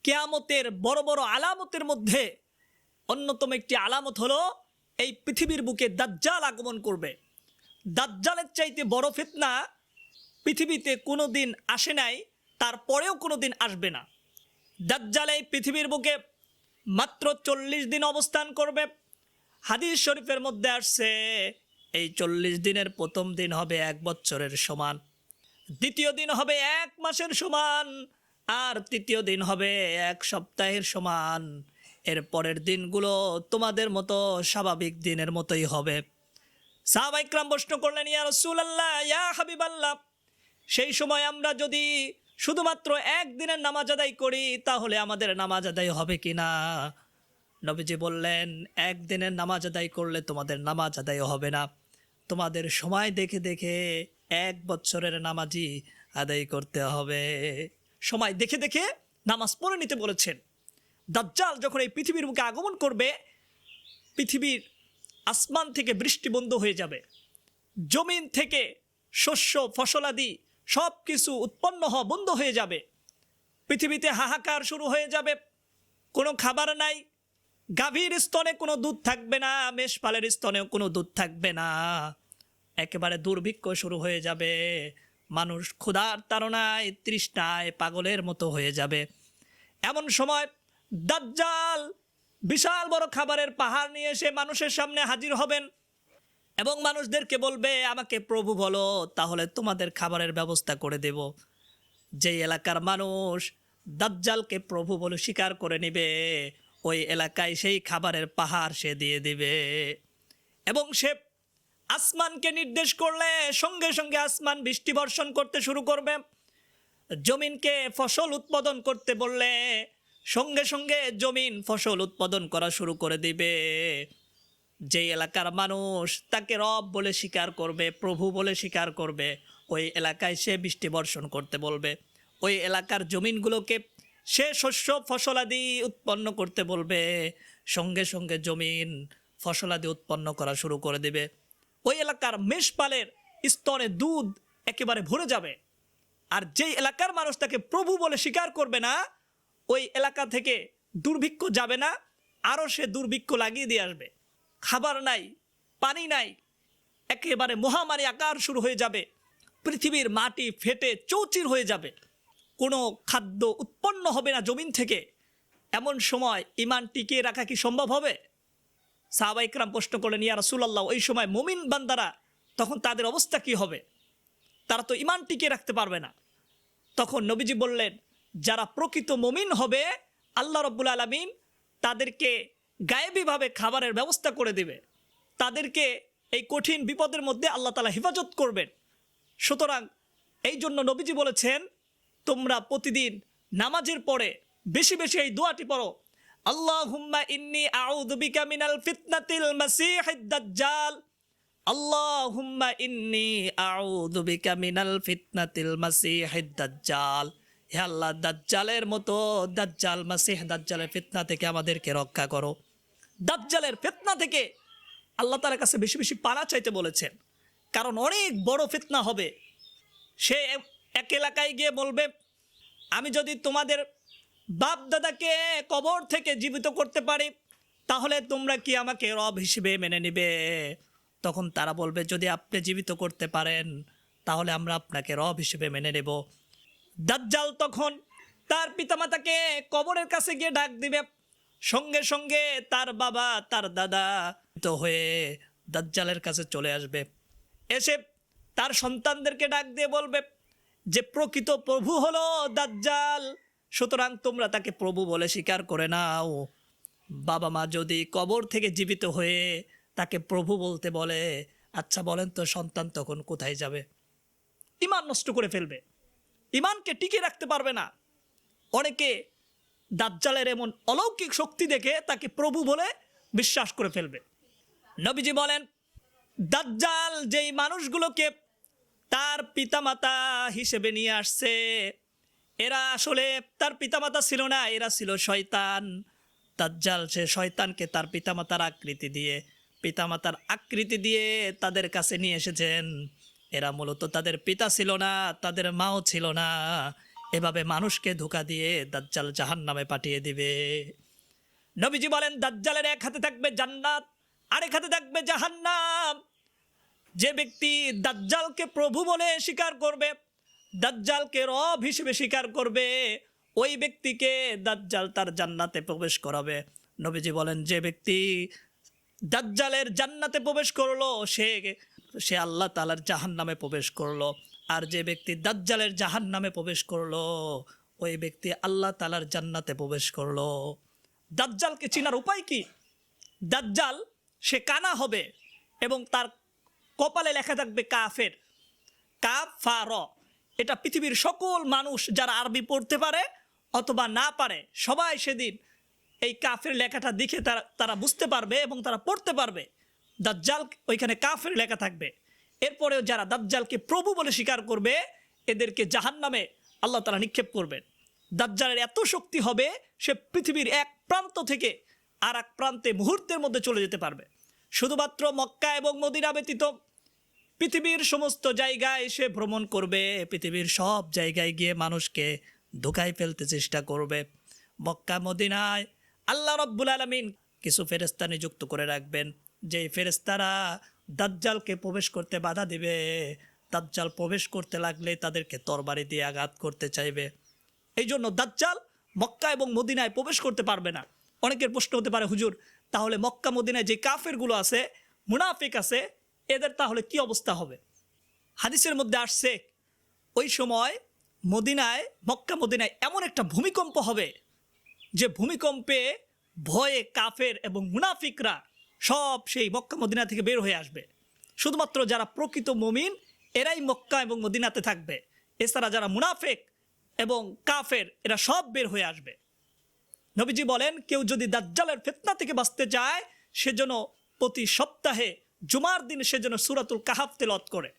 কিয়ামতের বড় বড় আলামতের মধ্যে অন্যতম একটি আলামত হলো এই পৃথিবীর বুকে দাজ্জাল আগমন করবে। দাজ্জালের চাইতে বড় ফিতনা পৃথিবীতে কোনো দিন আসে নাই, তারপরেও কোনো দিন আসবে না। দাজ্জাল এই পৃথিবীর বুকে মাত্র 40 দিন অবস্থান করবে। হাদিস শরীফের মধ্যে আসছে এই 40 দিনের প্রথম দিন হবে 1 বছরের সমান, দ্বিতীয় দিন হবে 1 মাসের সমান, আর তৃতীয় দিন হবে 1 সপ্তাহের সমান। এর পরের দিনগুলো তোমাদের মতো স্বাভাবিক দিনের মতোই হবে। সাহাবা ইকরাম প্রশ্ন করলেন, ইয়া রাসূলুল্লাহ, ইয়া হাবিবাল্লাহ, সেই সময় আমরা যদি শুধুমাত্র 1 দিনের নামাজ আদায় করি তাহলে আমাদের নামাজ আদায় হবে কি না? নবীজি বললেন, 1 দিনের নামাজ আদায় করলে তোমাদের নামাজ আদায় হবে না, তোমাদের সময় দেখে দেখে 1 বছরের নামাজই আদায় করতে হবে। সময় দেখে দেখে নামাজ পড়ে নিতে বলেছেন। দাজ্জাল যখন এই পৃথিবীর বুকে আগমন করবে, পৃথিবীর আসমান থেকে বৃষ্টি বন্ধ হয়ে যাবে, জমিন থেকে শস্য ফসলাদি সব কিছু উৎপন্ন হওয়া বন্ধ হয়ে যাবে, পৃথিবীতে হাহাকার শুরু হয়ে যাবে, কোনো খাবার নাই, গাভীর স্তনে কোনো দুধ থাকবে না, মেষপালের স্তনেও কোনো দুধ থাকবে না, একেবারে দুর্ভিক্ষ শুরু হয়ে যাবে, মানুষ ক্ষুধার তাড়নায় তৃষ্ণায় পাগলের মতো হয়ে যাবে। এমন সময় দাজ্জাল বিশাল বড় খাবারের পাহাড় নিয়ে এসে মানুষের সামনে হাজির হবেন এবং মানুষদেরকে বলবে, আমাকে প্রভু বলো, তাহলে তোমাদের খাবারের ব্যবস্থা করে দেব। যেই এলাকার মানুষ দাজ্জালকে প্রভু বলে স্বীকার করে নেবে, ওই এলাকায় সেই খাবারের পাহাড় সে দিয়ে দিবে এবং সে আসমানকে নির্দেশ করলে সঙ্গে সঙ্গে আসমান বৃষ্টি বর্ষণ করতে শুরু করবে। জমিনকে ফসল উৎপাদন করতে বললে সঙ্গে সঙ্গে জমিন ফসল উৎপাদন করা শুরু করে দিবে। যেই এলাকার মানুষ তাকে রব বলে স্বীকার করবে, প্রভু বলে স্বীকার করবে, ওই এলাকায় সে বৃষ্টি বর্ষণ করতে বলবে। ওই এলাকার জমিনগুলোকে সে শস্য ফসলাদি উৎপন্ন করতে বলবে, সঙ্গে সঙ্গে জমিন ফসলাদি উৎপন্ন করা শুরু করে দেবে। ওই এলাকার মেষপালের স্তনে দুধ একেবারে ভরে যাবে। আর যেই এলাকার মানুষ তাকে প্রভু বলে স্বীকার করবে না, ওই এলাকা থেকে দুর্ভিক্ষ যাবে না, আরও সে দুর্ভিক্ষ লাগিয়ে দিয়ে আসবে। খাবার নাই, পানি নাই, একেবারে মহামারী আকার শুরু হয়ে যাবে, পৃথিবীর মাটি ফেটে চৌচির হয়ে যাবে, কোনো খাদ্য উৎপন্ন হবে না জমিন থেকে। এমন সময় ঈমান টিকিয়ে রাখা কি সম্ভব হবে? সাহাবা ইকরাম প্রশ্ন করলেন, ইয়া রাসূলুল্লাহ, ওই সময় মুমিন বান্দারা তখন তাদের অবস্থা কি হবে? তারা তো ঈমান টিকিয়ে রাখতে পারবে না। তখন নবীজি বললেন, যারা প্রকৃত মুমিন হবে আল্লাহ রাব্বুল আলামিন তাদেরকে গায়েবীভাবে খাবারের ব্যবস্থা করে দেবে, তাদেরকে এই কঠিন বিপদের মধ্যে আল্লাহ তাআলা হেফাজত করবেন। সুতরাং এই জন্য নবীজি বলেছেন, তোমরা প্রতিদিন নামাজের পরে বেশি বেশি এই দোয়াটি পড়ো, আল্লাহুম্মা ইন্নী আউযু বিকা মিনাল ফিতনাতিল মাসীহিদ দাজ্জাল, আল্লাহুম্মা ইন্নী আউযু বিকা মিনাল ফিতনাতিল মাসীহিদ দাজ্জাল। হে আল্লাহ, দাজ্জালের মতো দাজ্জাল মাসীহ দাজ্জালের ফিতনা থেকে আমাদেরকে রক্ষা করো। দাজ্জালের ফিতনা থেকে আল্লাহ তাআলার কাছে বেশি বেশি পানা চাইতে বলেছেন, কারণ অনেক বড় ফিতনা হবে। সে এক এলাকায় গিয়ে বলবে, আমি যদি তোমাদের বাপ দাদাকে কবর থেকে জীবিত করতে পারি তাহলে তোমরা কি আমাকে রব হিসেবে মেনে নিবে? তখন তারা বলবে, যদি আপনি জীবিত করতে পারেন তাহলে আমরা আপনাকে রব হিসেবে মেনে নেব। দাজ্জাল তখন তার পিতামাতাকে কবরের কাছে গিয়ে ডাক দিবে, সঙ্গে সঙ্গে তার বাবা তার দাদা তো হয়ে দাজ্জালের কাছে চলে আসবে, এসে তার সন্তানদেরকে ডাক দিয়ে বলবে যে প্রকৃত প্রভু হলো দাজ্জাল, সুতরাং তোমরা তাকে প্রভু বলে স্বীকার করে নাও। বাবা মা যদি কবর থেকে জীবিত হয়ে তাকে প্রভু বলতে বলে, আচ্ছা বলেন তো সন্তান তখন কোথায় যাবে? ঈমান নষ্ট করে ফেলবে, ঈমানকে টিকিয়ে রাখতে পারবে না। অনেকে দাজ্জালের এমন অলৌকিক শক্তি দেখে তাকে প্রভু বলে বিশ্বাস করে ফেলবে। নবীজি বলেন, দাজ্জাল যেই মানুষগুলোকে তার পিতামাতা হিসেবে নিয়ে আসছে, এরা আসলে তার পিতামাতা ছিল না, এরা ছিল শয়তান। দাজ্জাল সে শয়তানকে তার পিতামাতার আকৃতি দিয়ে তাদের কাছে নিয়ে এসেছেন। এরা মূলত তাদের পিতা ছিল না, তাদের মাও ছিল না, এভাবে মানুষকে ধোঁকা দিয়ে দাজ্জাল জাহান্নামে পাঠিয়ে দিবে। নবীজি বলেন দাজ্জালের এক হাতে থাকবে জান্নাত, আরেক হাতে থাকবে জাহান্নাম। যে ব্যক্তি দাজ্জালকে প্রভু বলে স্বীকার করবে, দাজ্জালকে রব হিসেবে স্বীকার করবে, ওই ব্যক্তিকে দাজ্জাল তার জান্নাতে প্রবেশ করাবে। নবীজি বলেন যে ব্যক্তি দাজ্জালের জান্নাতে প্রবেশ করলো সে আল্লাহ তাআলার জাহান্নামে প্রবেশ করলো। আর যে ব্যক্তি দাজ্জালের জাহান্নামে প্রবেশ করলো ওই ব্যক্তি আল্লাহ তাআলার জান্নাতে প্রবেশ করলো। দাজ্জালকে চিনার উপায় কি? দাজ্জাল সে কানা হবে এবং তার কপালে লেখা থাকবে কাফের, কাফ ফা র। এটা পৃথিবীর সকল মানুষ যারা আরবি পড়তে পারে অথবা না পারে সবাই সেদিন এই কাফের লেখাটা দেখে তারা বুঝতে পারবে এবং তারা পড়তে পারবে। দাজ্জাল ওইখানে কাফের লেখা থাকবে। এরপরেও যারা দাজ্জালকে প্রভু বলে স্বীকার করবে এদেরকে জাহান্নামে আল্লাহ তাআলা নিক্ষেপ করবেন। দাজ্জালের এত শক্তি হবে সে পৃথিবীর এক প্রান্ত থেকে আর এক প্রান্তে মুহূর্তের মধ্যে চলে যেতে পারবে। শুধুমাত্র মক্কা এবং মদিনা ব্যতীত পৃথিবীর সমস্ত জায়গায় সে ভ্রমণ করবে, পৃথিবীর সব জায়গায় গিয়ে মানুষকে ধোঁকায় ফেলতে চেষ্টা করবে। মক্কা মদিনায় আল্লাহ রাব্বুল আলামিন কিছু ফেরেশতা নিযুক্ত করে রাখবেন, যেই ফেরেশতারা দাজ্জালকে প্রবেশ করতে বাধা দিবে। দাজ্জাল প্রবেশ করতে লাগলে তাদেরকে তরবারি দিয়ে আঘাত করতে চাইবে। এই জন্য দাজ্জাল মক্কা এবং মদিনায় প্রবেশ করতে পারবে না। অনেকের প্রশ্ন হতে পারে, হুজুর তাহলে মক্কা মদিনায় যে কাফেরগুলো আছে, মুনাফিক আছে, এদের তাহলে কি অবস্থা হবে? হাদিসের মধ্যে আসছে ওই সময় মদিনায়, মক্কা মদিনায় এমন একটা ভূমিকম্প হবে যে ভূমিকম্পে ভয়ে কাফের এবং মুনাফিকরা সব সেই মক্কা মদিনা থেকে বের হয়ে আসবে। শুধুমাত্র যারা প্রকৃত মুমিন এরাই মক্কা এবং মদিনাতে থাকবে। এছাড়া যারা মুনাফিক এবং কাফের এরা সব বের হয়ে আসবে। নবীজি বলেন কেউ যদি দাজ্জালের ফিতনা থেকে বাঁচতে চায় সেজন্য প্রতি সপ্তাহে জুমার দিন সেজন্য সূরাতুল কাহাফ তেলাওয়াত করে।